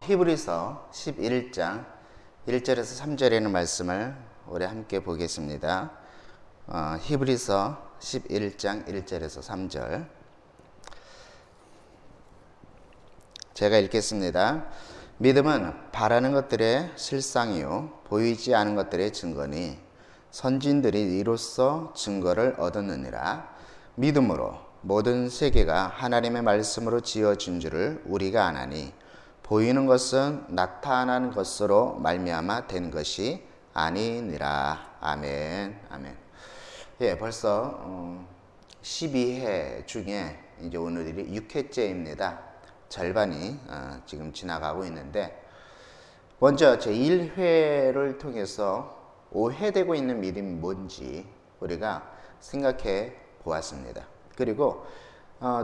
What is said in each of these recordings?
히브리서 11장 1절에서 3절에 있는 말씀을 우리 함께 보겠습니다. 히브리서 11장 1절에서 3절 제가 읽겠습니다. 믿음은 바라는 것들의 실상이요 보이지 않은 것들의 증거니 선진들이 이로써 증거를 얻었느니라. 믿음으로 모든 세계가 하나님의 말씀으로 지어진 줄을 우리가 아나니 보이는 것은 나타나는 것으로 말미암아 된 것이 아니니라. 아멘. 아멘. 예, 벌써 12회 중에 이제 오늘이 6회째입니다. 절반이 지금 지나가고 있는데, 먼저 제 1회를 통해서 오해되고 있는 믿음이 뭔지 우리가 생각해 보았습니다. 그리고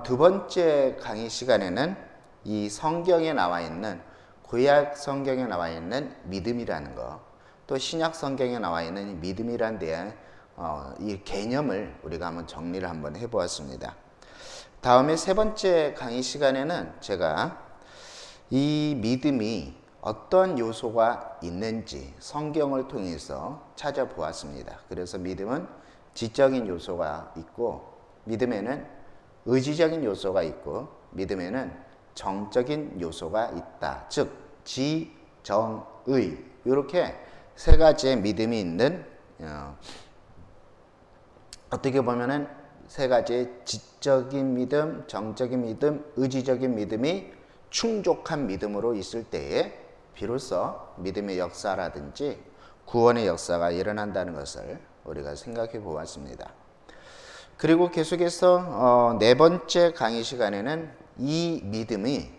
두 번째 강의 시간에는 이 성경에 나와 있는, 구약 성경에 나와 있는 믿음이라는 거, 또 신약 성경에 나와 있는 믿음이란 데에 이 개념을 우리가 한번 정리를 한번 해보았습니다. 다음에 세 번째 강의 시간에는 제가 이 믿음이 어떤 요소가 있는지 성경을 통해서 찾아보았습니다. 그래서 믿음은 지적인 요소가 있고, 믿음에는 의지적인 요소가 있고, 믿음에는 정적인 요소가 있다. 즉 지, 정, 의, 이렇게 세 가지의 믿음이 있는, 어떻게 보면은 세 가지의 지적인 믿음, 정적인 믿음, 의지적인 믿음이 충족한 믿음으로 있을 때에 비로소 믿음의 역사라든지 구원의 역사가 일어난다는 것을 우리가 생각해 보았습니다. 그리고 계속해서 네 번째 강의 시간에는 이 믿음이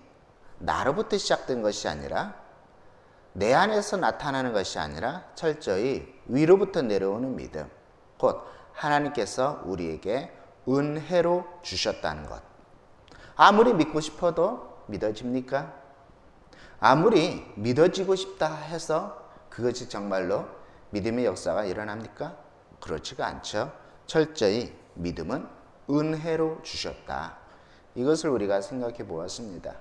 나로부터 시작된 것이 아니라, 내 안에서 나타나는 것이 아니라 철저히 위로부터 내려오는 믿음, 곧 하나님께서 우리에게 은혜로 주셨다는 것. 아무리 믿고 싶어도 믿어집니까? 아무리 믿어지고 싶다 해서 그것이 정말로 믿음의 역사가 일어납니까? 그렇지가 않죠. 철저히 믿음은 은혜로 주셨다. 이것을 우리가 생각해 보았습니다.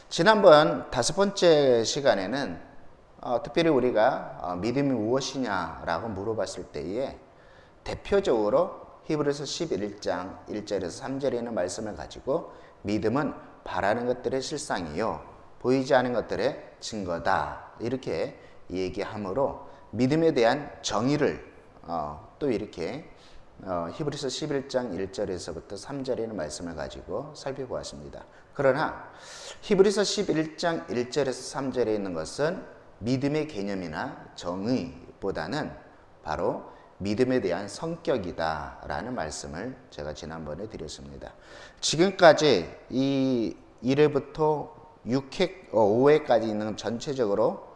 지난번 다섯 번째 시간에는 특별히 우리가 믿음이 무엇이냐라고 물어봤을 때에 대표적으로 히브리서 11장 1절에서 3절에 있는 말씀을 가지고 믿음은 바라는 것들의 실상이요 보이지 않은 것들의 증거다, 이렇게 얘기하므로 믿음에 대한 정의를 또 이렇게 히브리서 11장 1절에서부터 3절에 있는 말씀을 가지고 살펴보았습니다. 그러나 히브리서 11장 1절에서 3절에 있는 것은 믿음의 개념이나 정의보다는 바로 믿음에 대한 성격이다 라는 말씀을 제가 지난번에 드렸습니다. 지금까지 이 1회부터 5회까지 있는 전체적으로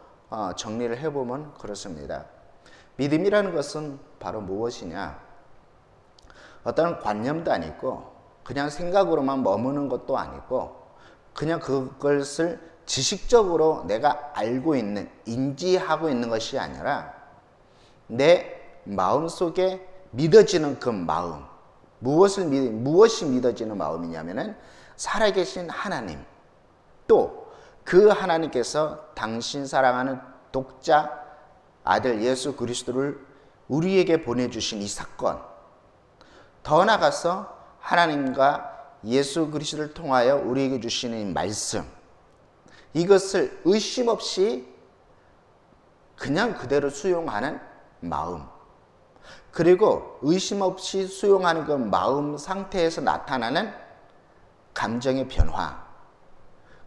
정리를 해보면 그렇습니다. 믿음이라는 것은 바로 무엇이냐? 어떤 관념도 아니고 그냥 생각으로만 머무는 것도 아니고 그냥 그것을 지식적으로 내가 알고 있는, 인지하고 있는 것이 아니라 내 마음속에 믿어지는 그 마음, 무엇이 믿어지는 마음이냐면은 살아계신 하나님, 또 그 하나님께서 당신 사랑하는 독자 아들 예수 그리스도를 우리에게 보내주신 이 사건, 더 나아가서 하나님과 예수 그리스도를 통하여 우리에게 주시는 이 말씀, 이것을 의심 없이 그냥 그대로 수용하는 마음, 그리고 의심 없이 수용하는 그 마음 상태에서 나타나는 감정의 변화,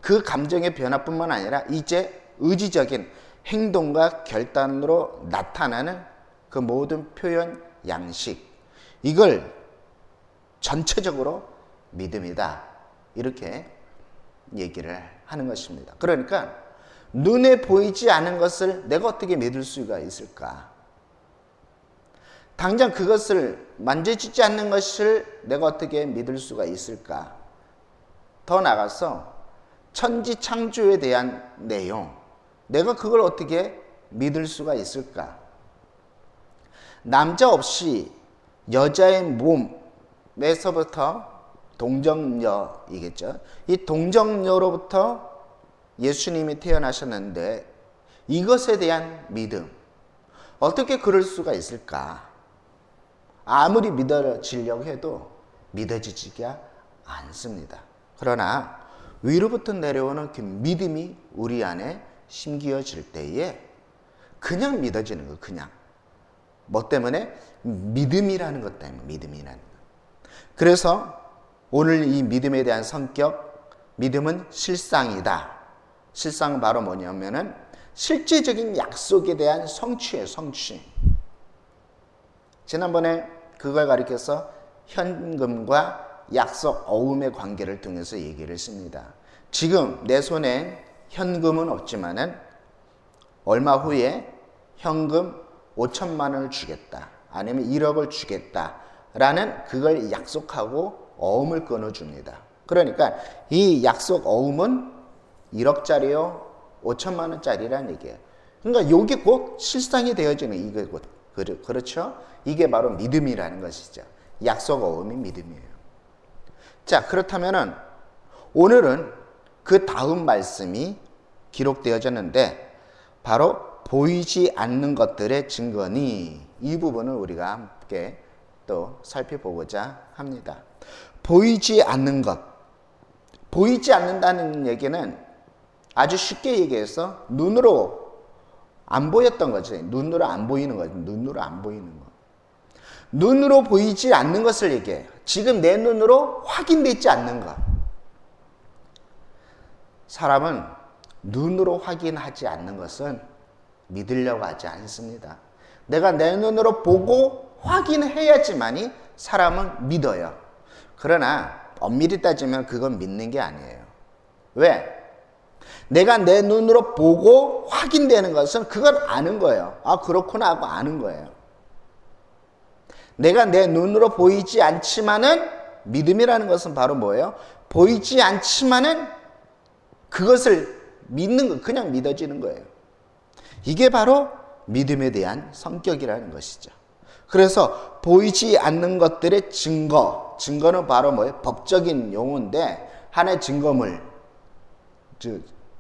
그 감정의 변화뿐만 아니라 이제 의지적인 행동과 결단으로 나타나는 그 모든 표현 양식, 이걸 전체적으로 믿음이다, 이렇게 얘기를 하는 것입니다. 그러니까 눈에 보이지 않은 것을 내가 어떻게 믿을 수가 있을까? 당장 그것을 만져지지 않는 것을 내가 어떻게 믿을 수가 있을까? 더 나아가서 천지 창조에 대한 내용, 내가 그걸 어떻게 믿을 수가 있을까? 남자 없이 여자의 몸에서부터 동정녀이겠죠. 이 동정녀로부터 예수님이 태어나셨는데 이것에 대한 믿음, 어떻게 그럴 수가 있을까? 아무리 믿어지려고 해도 믿어지지가 않습니다. 그러나 위로부터 내려오는 그 믿음이 우리 안에 심기어질 때에 그냥 믿어지는 거, 그냥. 뭐 때문에? 믿음이라는 것 때문에, 믿음이라는 것. 그래서 오늘 이 믿음에 대한 성격, 믿음은 실상이다. 실상은 바로 뭐냐면은 실제적인 약속에 대한 성취예요, 성취. 지난번에 그걸 가리켜서 현금과 약속 어음의 관계를 통해서 얘기를 했습니다. 지금 내 손에 현금은 없지만은 얼마 후에 현금 5천만 원을 주겠다. 아니면 1억을 주겠다라는 그걸 약속하고 어음을 끊어줍니다. 그러니까 이 약속 어음은 1억짜리요, 5천만 원짜리라는 얘기예요. 그러니까 이게 곧 실상이 되어지는 이게 곧 그렇죠? 이게 바로 믿음이라는 것이죠. 약속 어음이 믿음이에요. 자, 그렇다면은 오늘은 그 다음 말씀이 기록되어졌는데 바로 보이지 않는 것들의 증거니, 이 부분을 우리가 함께 또 살펴보고자 합니다. 보이지 않는 것. 보이지 않는다는 얘기는 아주 쉽게 얘기해서 눈으로 안 보였던 거지. 눈으로 안 보이는 거지. 눈으로 안 보이는 거. 눈으로 보이지 않는 것을 얘기해요. 지금 내 눈으로 확인되지 않는 것. 사람은 눈으로 확인하지 않는 것은 믿으려고 하지 않습니다. 내가 내 눈으로 보고 확인해야지만이 사람은 믿어요. 그러나 엄밀히 따지면 그건 믿는 게 아니에요. 왜? 내가 내 눈으로 보고 확인되는 것은 그건 아는 거예요. 아, 그렇구나 하고 아는 거예요. 내가 내 눈으로 보이지 않지만은 믿음이라는 것은 바로 뭐예요? 보이지 않지만은 그것을 믿는 거, 그냥 믿어지는 거예요. 이게 바로 믿음에 대한 성격이라는 것이죠. 그래서 보이지 않는 것들의 증거, 증거는 바로 뭐예요? 법적인 용어인데 하나의 증거물,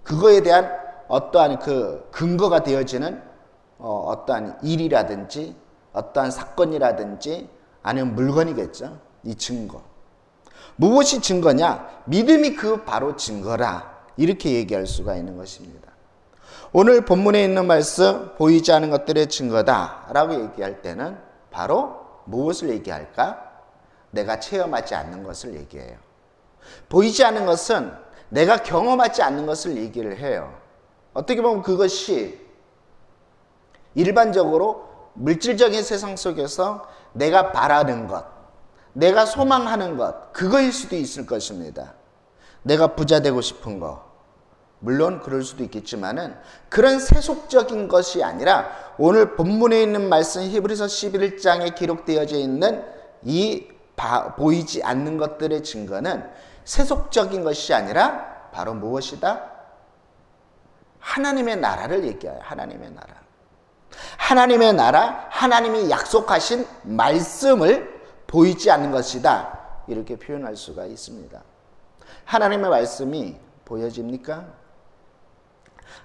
그거에 대한 어떠한 그 근거가 되어지는 어떠한 일이라든지 어떠한 사건이라든지 아니면 물건이겠죠. 이 증거. 무엇이 증거냐? 믿음이 그 바로 증거라. 이렇게 얘기할 수가 있는 것입니다. 오늘 본문에 있는 말씀 보이지 않는 것들의 증거다라고 얘기할 때는 바로 무엇을 얘기할까? 내가 체험하지 않는 것을 얘기해요. 보이지 않는 것은 내가 경험하지 않는 것을 얘기를 해요. 어떻게 보면 그것이 일반적으로 물질적인 세상 속에서 내가 바라는 것, 내가 소망하는 것, 그거일 수도 있을 것입니다. 내가 부자 되고 싶은 거, 물론 그럴 수도 있겠지만은 그런 세속적인 것이 아니라 오늘 본문에 있는 말씀 히브리서 11장에 기록되어져 있는 이 보이지 않는 것들의 증거는 세속적인 것이 아니라 바로 무엇이다? 하나님의 나라를 얘기해요. 하나님의 나라. 하나님의 나라, 하나님이 약속하신 말씀을 보이지 않는 것이다. 이렇게 표현할 수가 있습니다. 하나님의 말씀이 보여집니까?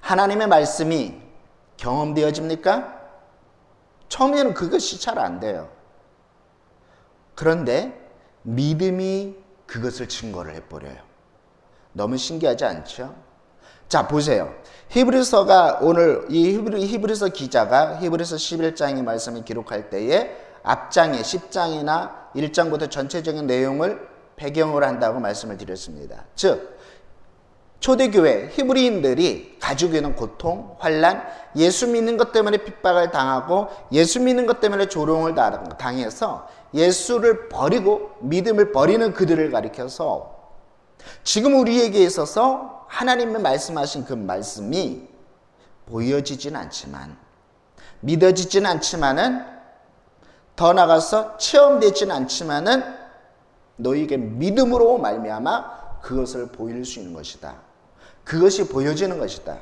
하나님의 말씀이 경험되어집니까? 처음에는 그것이 잘 안 돼요. 그런데 믿음이 그것을 증거를 해버려요. 너무 신기하지 않죠? 자, 보세요. 히브리서가 오늘 이 히브리서 기자가 히브리서 11장의 말씀을 기록할 때에 앞장에 10장이나 1장부터 전체적인 내용을 배경으로 한다고 말씀을 드렸습니다. 즉 초대교회 히브리인들이 가지고 있는 고통, 환난, 예수 믿는 것 때문에 핍박을 당하고 예수 믿는 것 때문에 조롱을 당해서 예수를 버리고 믿음을 버리는 그들을 가리켜서 지금 우리에게 있어서 하나님의 말씀하신 그 말씀이 보여지진 않지만 믿어지진 않지만은 더 나가서 체험되진 않지만은 너희에게 믿음으로 말미암아 그것을 보일 수 있는 것이다. 그것이 보여지는 것이다.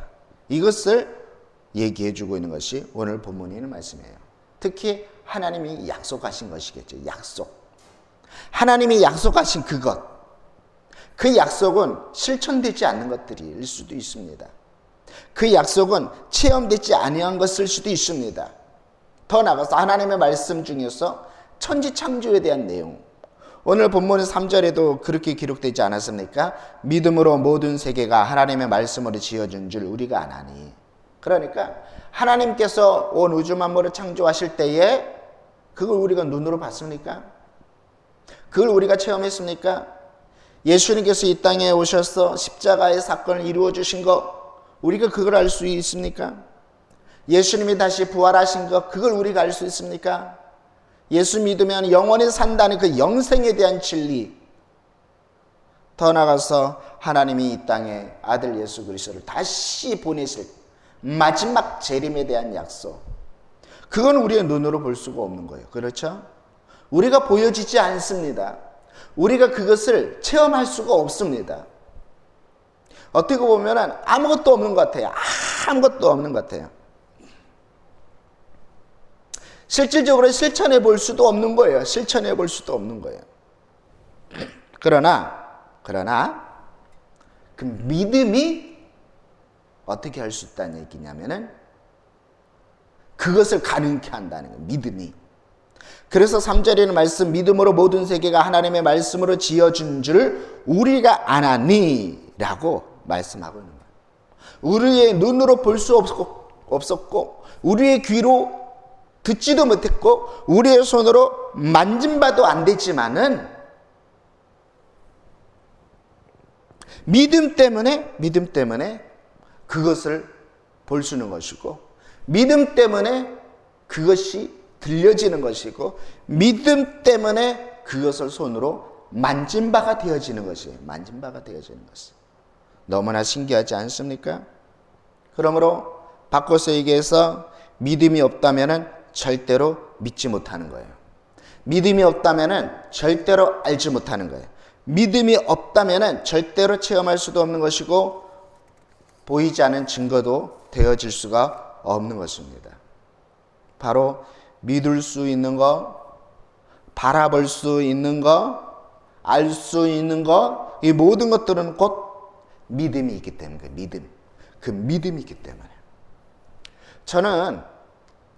이것을 얘기해 주고 있는 것이 오늘 본문에 있는 말씀이에요. 특히 하나님이 약속하신 것이겠죠. 약속. 하나님이 약속하신 그것. 그 약속은 실천되지 않는 것들일 수도 있습니다. 그 약속은 체험되지 아니한 것일 수도 있습니다. 더 나아가서 하나님의 말씀 중에서 천지창조에 대한 내용, 오늘 본문 3절에도 그렇게 기록되지 않았습니까? 믿음으로 모든 세계가 하나님의 말씀으로 지어진 줄 우리가 아나니. 그러니까 하나님께서 온 우주 만물을 창조하실 때에 그걸 우리가 눈으로 봤습니까? 그걸 우리가 체험했습니까? 예수님께서 이 땅에 오셔서 십자가의 사건을 이루어 주신 것, 우리가 그걸 알 수 있습니까? 예수님이 다시 부활하신 것, 그걸 우리가 알 수 있습니까? 예수 믿으면 영원히 산다는 그 영생에 대한 진리, 더 나아가서 하나님이 이 땅에 아들 예수 그리스도를 다시 보내실 마지막 재림에 대한 약속, 그건 우리의 눈으로 볼 수가 없는 거예요. 그렇죠? 우리가 보여지지 않습니다. 우리가 그것을 체험할 수가 없습니다. 어떻게 보면 아무것도 없는 것 같아요. 아무것도 없는 것 같아요. 실질적으로 실천해 볼 수도 없는 거예요. 실천해 볼 수도 없는 거예요. 그러나 그 믿음이 어떻게 할 수 있다는 얘기냐면은 그것을 가능케 한다는 거예요. 믿음이. 그래서 3절에는 말씀, 믿음으로 모든 세계가 하나님의 말씀으로 지어준 줄 우리가 아나니 라고 말씀하고 있는 거예요. 우리의 눈으로 볼 수 없었고 우리의 귀로 듣지도 못했고 우리의 손으로 만진 바도 안 되지만은 믿음 때문에 그것을 볼 수 있는 것이고, 믿음 때문에 그것이 들려지는 것이고, 믿음 때문에 그것을 손으로 만진 바가 되어지는 것이에요. 만진 바가 되어지는 것이 너무나 신기하지 않습니까? 그러므로 바꿔서 얘기해서 믿음이 없다면은 절대로 믿지 못하는 거예요. 믿음이 없다면은 절대로 알지 못하는 거예요. 믿음이 없다면은 절대로 체험할 수도 없는 것이고 보이지 않은 증거도 되어질 수가 없는 것입니다. 바로 믿을 수 있는 것, 바라볼 수 있는 것, 알 수 있는 것, 이 모든 것들은 곧 믿음이 있기 때문에, 믿음. 그 믿음이 있기 때문에. 저는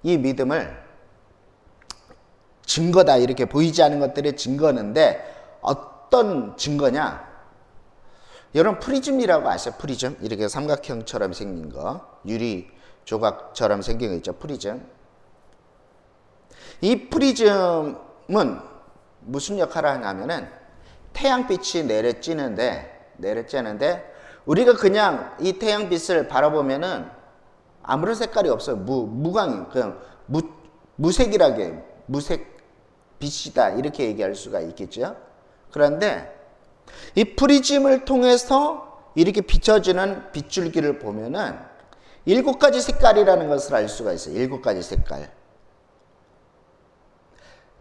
이 믿음을 증거다, 이렇게 보이지 않는 것들의 증거인데 어떤 증거냐? 여러분 프리즘이라고 아세요? 프리즘, 이렇게 삼각형처럼 생긴 거, 유리 조각처럼 생긴 거 있죠, 프리즘. 이 프리즘은 무슨 역할을 하냐면은 태양빛이 내려쬐는데 우리가 그냥 이 태양빛을 바라보면은 아무런 색깔이 없어요. 무광, 그냥 무색이라게, 무색 빛이다, 이렇게 얘기할 수가 있겠죠. 그런데 이 프리즘을 통해서 이렇게 비춰지는 빗줄기를 보면은 7가지 색깔이라는 것을 알 수가 있어요. 7가지 색깔.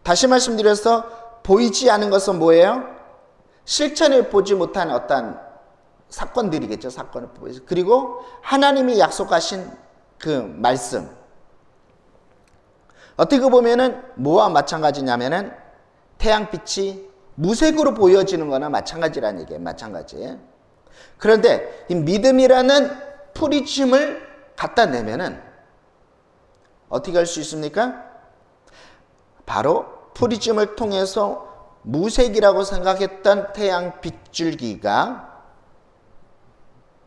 다시 말씀드려서 보이지 않은 것은 뭐예요? 실천해 보지 못한 어떤 사건들이겠죠. 사건을 보여서. 그리고 하나님이 약속하신 그 말씀. 어떻게 보면은 뭐와 마찬가지냐면은 태양빛이 무색으로 보여지는 거나 마찬가지라는 얘기예요. 마찬가지. 그런데 이 믿음이라는 프리즘을 갖다 내면은 어떻게 할 수 있습니까? 바로 프리즘을 통해서 무색이라고 생각했던 태양 빗줄기가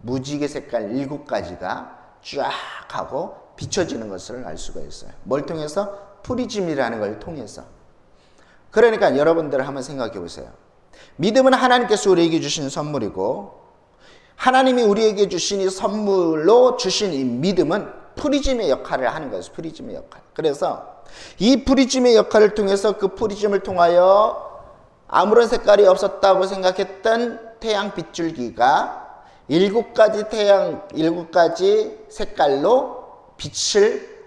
무지개 색깔 7가지가 쫙 하고 비춰지는 것을 알 수가 있어요. 뭘 통해서? 프리즘이라는 걸 통해서. 그러니까 여러분들 한번 생각해 보세요. 믿음은 하나님께서 우리에게 주신 선물이고, 하나님이 우리에게 주신 이 선물로 주신 이 믿음은 프리즘의 역할을 하는 거예요. 프리즘의 역할. 그래서 이 프리즘의 역할을 통해서 그 프리즘을 통하여 아무런 색깔이 없었다고 생각했던 태양 빗줄기가 7가지 색깔로 빛을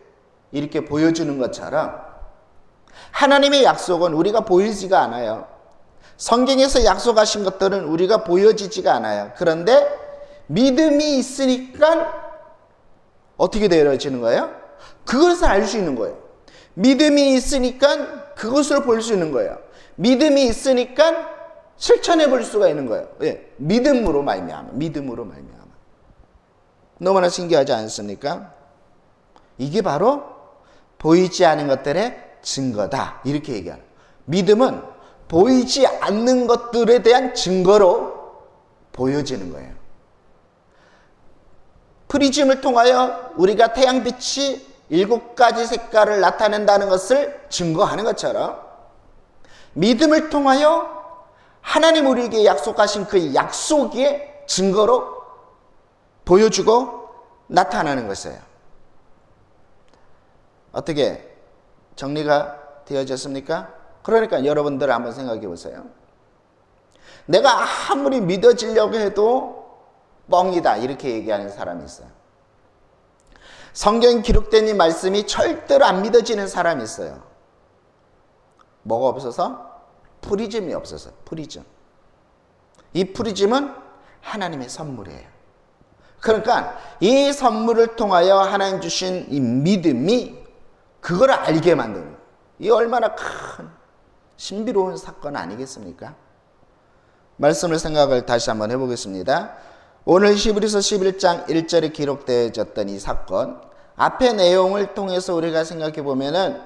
이렇게 보여주는 것처럼 하나님의 약속은 우리가 보이지가 않아요. 성경에서 약속하신 것들은 우리가 보여지지가 않아요. 그런데 믿음이 있으니까 어떻게 되어지는 거예요? 그것을 알 수 있는 거예요. 믿음이 있으니까 그것을 볼 수 있는 거예요. 믿음이 있으니까 실천해 볼 수가 있는 거예요. 예, 믿음으로 말미암아. 믿음으로 말미암아. 너무나 신기하지 않습니까? 이게 바로 보이지 않은 것들의 증거다. 이렇게 얘기하는 거예요. 믿음은 보이지 않는 것들에 대한 증거로 보여지는 거예요. 프리즘을 통하여 우리가 태양빛이 7가지 색깔을 나타낸다는 것을 증거하는 것처럼 믿음을 통하여 하나님 우리에게 약속하신 그 약속의 증거로 보여주고 나타나는 것이에요. 어떻게 정리가 되어졌습니까? 그러니까 여러분들 한번 생각해 보세요. 내가 아무리 믿어지려고 해도 뻥이다 이렇게 얘기하는 사람이 있어요. 성경에 기록된 이 말씀이 절대로 안 믿어지는 사람이 있어요. 뭐가 없어서? 프리즘이 없어서. 프리즘. 이 프리즘은 하나님의 선물이에요. 그러니까 이 선물을 통하여 하나님 주신 이 믿음이 그걸 알게 만드는 거예요. 이 얼마나 큰 신비로운 사건 아니겠습니까? 말씀을 생각을 다시 한번 해보겠습니다. 오늘 히브리서 11장 1절에 기록되어졌던 이 사건, 앞의 내용을 통해서 우리가 생각해 보면은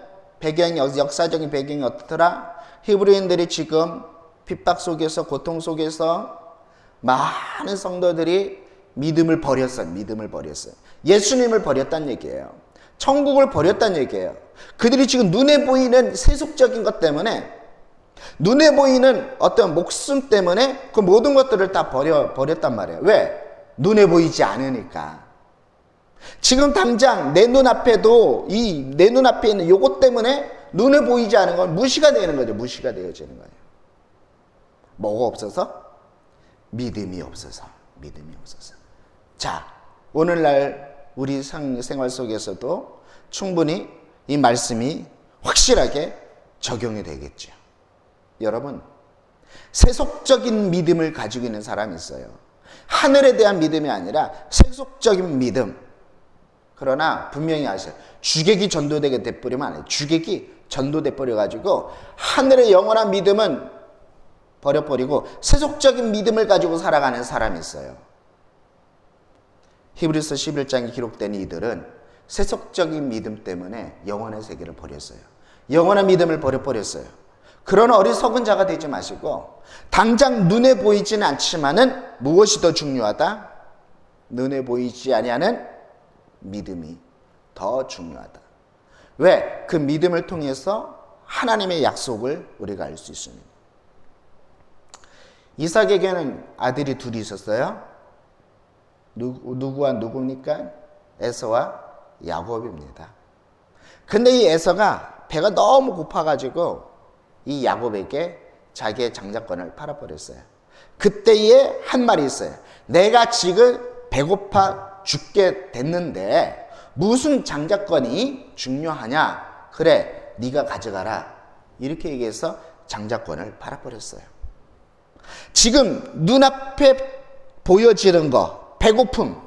역사적인 배경이 어떻더라? 히브리인들이 지금 핍박 속에서, 고통 속에서 많은 성도들이 믿음을 버렸어요. 예수님을 버렸다는 얘기예요. 천국을 버렸다는 얘기예요. 그들이 지금 눈에 보이는 세속적인 것 때문에, 눈에 보이는 어떤 목숨 때문에 그 모든 것들을 다 버렸단 말이에요. 왜? 눈에 보이지 않으니까. 지금 당장 내 눈앞에도 내 눈앞에 있는 요것 때문에 눈에 보이지 않은 건 무시가 되는 거죠. 무시가 되어지는 거예요. 뭐가 없어서? 믿음이 없어서. 자, 오늘날 우리 생활 속에서도 충분히 이 말씀이 확실하게 적용이 되겠죠. 여러분, 세속적인 믿음을 가지고 있는 사람이 있어요. 하늘에 대한 믿음이 아니라 세속적인 믿음. 그러나 분명히 아셔요. 주객이 전도되게 돼버리면 안 해요. 주객이 전도돼 버려가지고 하늘의 영원한 믿음은 버려버리고 세속적인 믿음을 가지고 살아가는 사람이 있어요. 히브리서 11장에 기록된 이들은 세속적인 믿음 때문에 영원의 세계를 버렸어요. 영원한 믿음을 버려버렸어요. 그런 어리석은 자가 되지 마시고 당장 눈에 보이지는 않지만은 무엇이 더 중요하다? 눈에 보이지 아니하는 믿음이 더 중요하다. 왜? 그 믿음을 통해서 하나님의 약속을 우리가 알 수 있습니다. 이삭에게는 아들이 둘이 있었어요. 누구와 누구입니까? 에서와 야곱입니다. 근데 이 에서가 배가 너무 고파가지고 이 야곱에게 자기의 장자권을 팔아버렸어요. 그때에 한 말이 있어요. 내가 지금 배고파 죽게 됐는데 무슨 장자권이 중요하냐? 그래, 네가 가져가라. 이렇게 얘기해서 장자권을 팔아버렸어요. 지금 눈앞에 보여지는 것, 배고픔,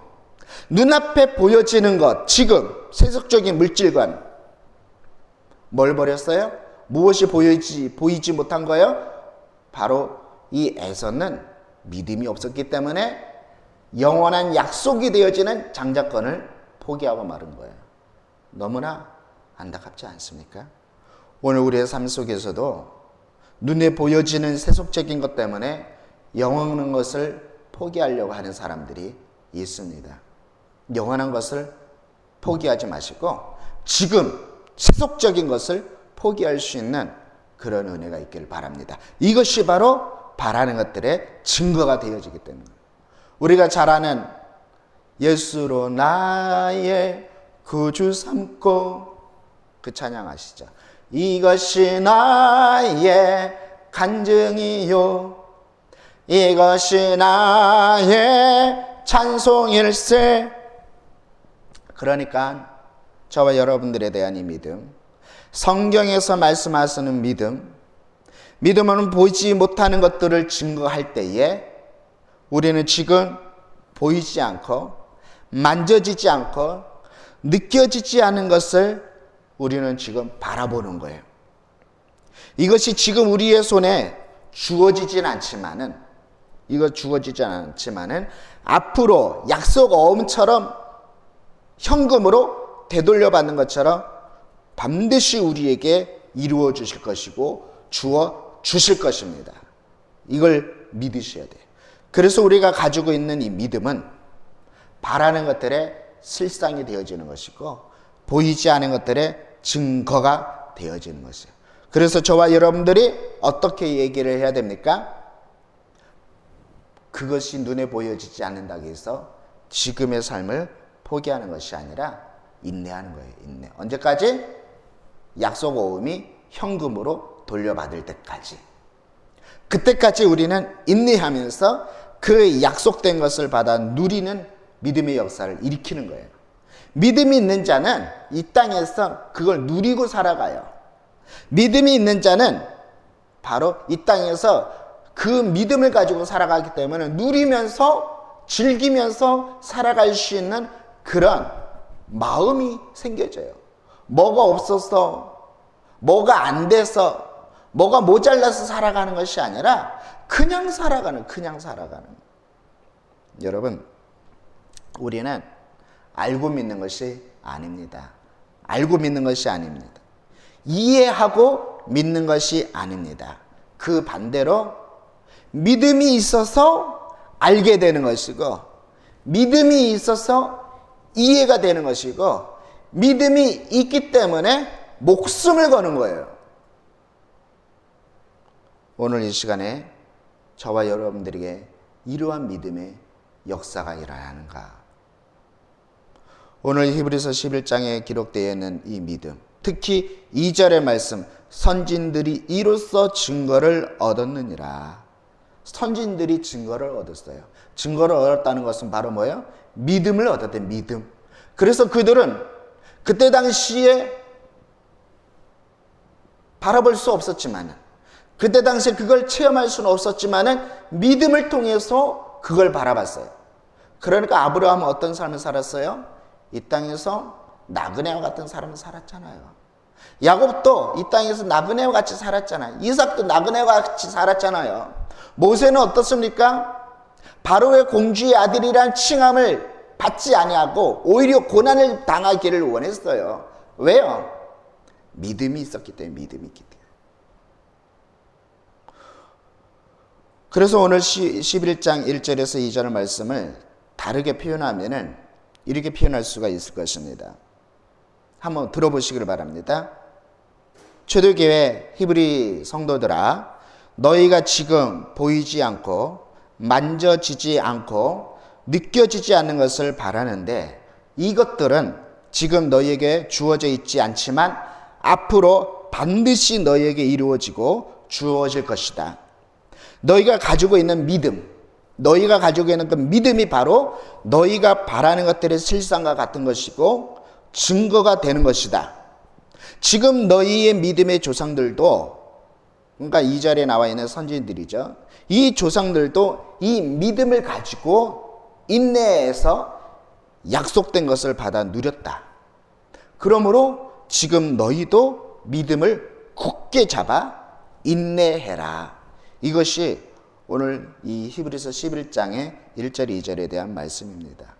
눈앞에 보여지는 것, 지금 세속적인 물질관, 뭘 버렸어요? 무엇이 보이지 못한 거예요? 바로 이 에서는 믿음이 없었기 때문에 영원한 약속이 되어지는 장자권을 포기하고 마른 거예요. 너무나 안타깝지 않습니까? 오늘 우리의 삶 속에서도 눈에 보여지는 세속적인 것 때문에 영원한 것을 포기하려고 하는 사람들이 있습니다. 영원한 것을 포기하지 마시고 지금 세속적인 것을 포기할 수 있는 그런 은혜가 있기를 바랍니다. 이것이 바로 바라는 것들의 증거가 되어지기 때문에 우리가 잘 아는 예수로 나의 구주 삼고 그 찬양 아시죠? 이것이 나의 간증이요 이것이 나의 찬송일세. 그러니까 저와 여러분들에 대한 이 믿음, 성경에서 말씀하시는 믿음은 보이지 못하는 것들을 증거할 때에 우리는 지금 보이지 않고 만져지지 않고 느껴지지 않은 것을 우리는 지금 바라보는 거예요. 이것이 지금 우리의 손에 주어지진 않지만은 앞으로 약속 어음처럼 현금으로 되돌려받는 것처럼 반드시 우리에게 이루어 주실 것이고 주어 주실 것입니다. 이걸 믿으셔야 돼요. 그래서 우리가 가지고 있는 이 믿음은 바라는 것들의 실상이 되어지는 것이고 보이지 않은 것들의 증거가 되어지는 것이에요. 그래서 저와 여러분들이 어떻게 얘기를 해야 됩니까? 그것이 눈에 보여지지 않는다고 해서 지금의 삶을 포기하는 것이 아니라 인내하는 거예요. 인내. 언제까지? 약속 오음이 현금으로 돌려받을 때까지. 그때까지 우리는 인내하면서 그 약속된 것을 받아 누리는 믿음의 역사를 일으키는 거예요. 믿음이 있는 자는 이 땅에서 그걸 누리고 살아가요. 믿음이 있는 자는 바로 이 땅에서 그 믿음을 가지고 살아가기 때문에 누리면서 즐기면서 살아갈 수 있는 그런 마음이 생겨져요. 뭐가 없어서, 뭐가 안 돼서, 뭐가 모자라서 살아가는 것이 아니라 그냥 살아가는. 여러분, 우리는 알고 믿는 것이 아닙니다. 알고 믿는 것이 아닙니다. 이해하고 믿는 것이 아닙니다. 그 반대로 믿음이 있어서 알게 되는 것이고, 믿음이 있어서 이해가 되는 것이고, 믿음이 있기 때문에 목숨을 거는 거예요. 오늘 이 시간에 저와 여러분들에게 이러한 믿음의 역사가 일어나는가? 오늘 히브리서 11장에 기록되어 있는 이 믿음, 특히 2절의 말씀, 선진들이 이로써 증거를 얻었느니라. 선진들이 증거를 얻었어요. 증거를 얻었다는 것은 바로 뭐예요? 믿음을 얻었대, 믿음. 그래서 그들은 그때 당시에 바라볼 수 없었지만은, 그때 당시에 그걸 체험할 수는 없었지만은 믿음을 통해서 그걸 바라봤어요. 그러니까 아브라함은 어떤 삶을 살았어요? 이 땅에서 나그네와 같은 삶을 살았잖아요. 야곱도 이 땅에서 나그네와 같이 살았잖아요. 이삭도 나그네와 같이 살았잖아요. 모세는 어떻습니까? 바로의 공주의 아들이란 칭함을 받지 아니하고 오히려 고난을 당하기를 원했어요. 왜요? 믿음이 있었기 때문에, 믿음이 있기 때문에. 그래서 오늘 11장 1절에서 2절 말씀을 다르게 표현하면은 이렇게 표현할 수가 있을 것입니다. 한번 들어보시기를 바랍니다. 초대교회 히브리 성도들아, 너희가 지금 보이지 않고 만져지지 않고 느껴지지 않는 것을 바라는데 이것들은 지금 너희에게 주어져 있지 않지만 앞으로 반드시 너희에게 이루어지고 주어질 것이다. 너희가 가지고 있는 믿음, 너희가 가지고 있는 그 믿음이 바로 너희가 바라는 것들의 실상과 같은 것이고 증거가 되는 것이다. 지금 너희의 믿음의 조상들도, 그러니까 2절에 나와 있는 선진들이죠. 이 조상들도 이 믿음을 가지고 인내해서 약속된 것을 받아 누렸다. 그러므로 지금 너희도 믿음을 굳게 잡아 인내해라. 이것이 오늘 이 히브리서 11장의 1절 2절에 대한 말씀입니다.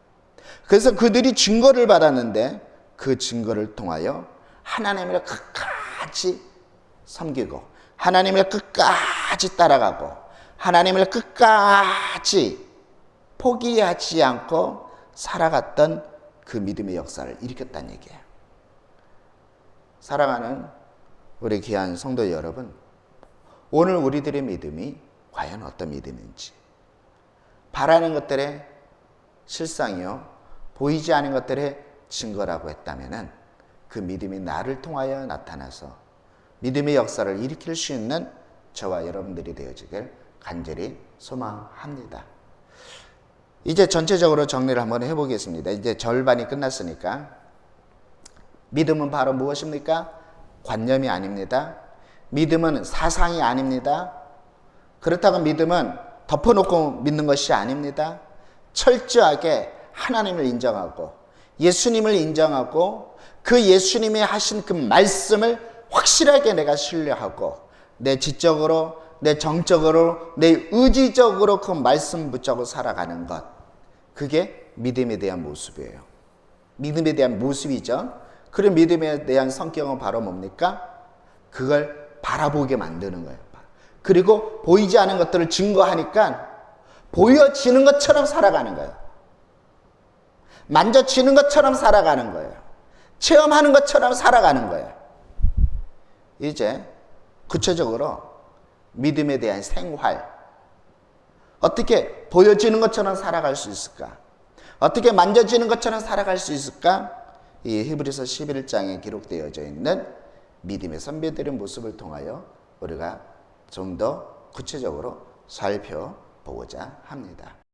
그래서 그들이 증거를 받았는데 그 증거를 통하여 하나님을 끝까지 섬기고 하나님을 끝까지 따라가고 하나님을 끝까지 포기하지 않고 살아갔던 그 믿음의 역사를 일으켰다는 얘기예요. 사랑하는 우리 귀한 성도 여러분, 오늘 우리들의 믿음이 과연 어떤 믿음인지, 바라는 것들의 실상이요 보이지 않은 것들의 증거라고 했다면은 그 믿음이 나를 통하여 나타나서 믿음의 역사를 일으킬 수 있는 저와 여러분들이 되어지길 간절히 소망합니다. 이제 전체적으로 정리를 한번 해보겠습니다. 이제 절반이 끝났으니까. 믿음은 바로 무엇입니까? 관념이 아닙니다. 믿음은 사상이 아닙니다. 그렇다고 믿음은 덮어놓고 믿는 것이 아닙니다. 철저하게 하나님을 인정하고 예수님을 인정하고 그 예수님이 하신 그 말씀을 확실하게 내가 신뢰하고 내 지적으로 내 정적으로, 내 의지적으로 그 말씀 붙잡고 살아가는 것. 그게 믿음에 대한 모습이에요. 믿음에 대한 모습이죠. 그런 믿음에 대한 성격은 바로 뭡니까? 그걸 바라보게 만드는 거예요. 그리고 보이지 않은 것들을 증거하니까 보여지는 것처럼 살아가는 거예요. 만져지는 것처럼 살아가는 거예요. 체험하는 것처럼 살아가는 거예요. 이제 구체적으로 믿음에 대한 생활, 어떻게 보여지는 것처럼 살아갈 수 있을까? 어떻게 만져지는 것처럼 살아갈 수 있을까? 이 히브리서 11장에 기록되어져 있는 믿음의 선배들의 모습을 통하여 우리가 좀 더 구체적으로 살펴보고자 합니다.